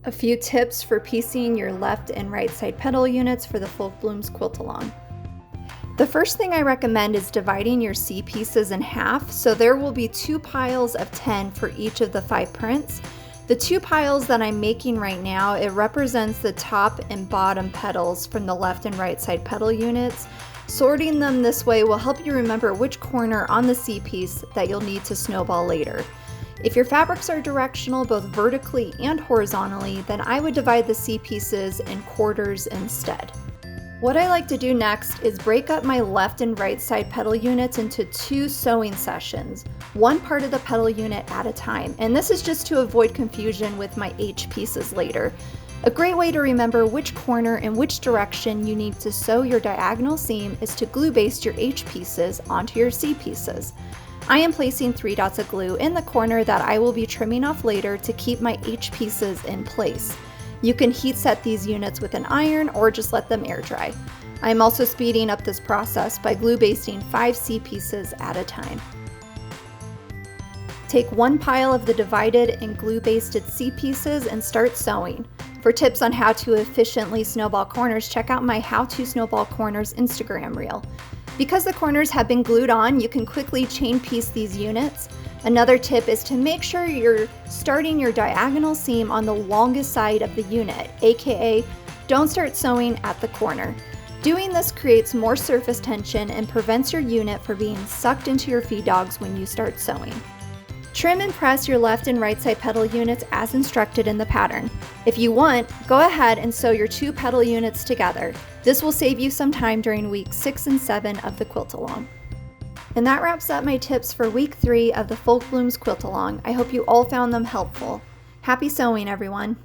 A few tips for piecing your left and right side petal units for the Folk Blooms quilt along. The first thing I recommend is dividing your C pieces in half, so there will be 2 piles of 10 for each of the 5 prints. The 2 piles that I'm making right now, it represents the top and bottom petals from the left and right side petal units. Sorting them this way will help you remember which corner on the C piece that you'll need to snowball later. If your fabrics are directional both vertically and horizontally, then I would divide the C pieces in quarters instead. What I like to do next is break up my left and right side petal units into 2 sewing sessions, one part of the petal unit at a time, and this is just to avoid confusion with my H pieces later. A great way to remember which corner and which direction you need to sew your diagonal seam is to glue baste your H pieces onto your C pieces. I am placing 3 dots of glue in the corner that I will be trimming off later to keep my H pieces in place. You can heat set these units with an iron or just let them air dry. I am also speeding up this process by glue basting 5 C pieces at a time. Take one pile of the divided and glue basted C pieces and start sewing. For tips on how to efficiently snowball corners, check out my How to Snowball Corners Instagram reel. Because the corners have been glued on, you can quickly chain piece these units. Another tip is to make sure you're starting your diagonal seam on the longest side of the unit, aka don't start sewing at the corner. Doing this creates more surface tension and prevents your unit from being sucked into your feed dogs when you start sewing. Trim and press your left and right side petal units as instructed in the pattern. If you want, go ahead and sew your 2 petal units together. This will save you some time during weeks 6 and 7 of the quilt along. And that wraps up my tips for week 3 of the Folk Blooms quilt along. I hope you all found them helpful. Happy sewing, everyone!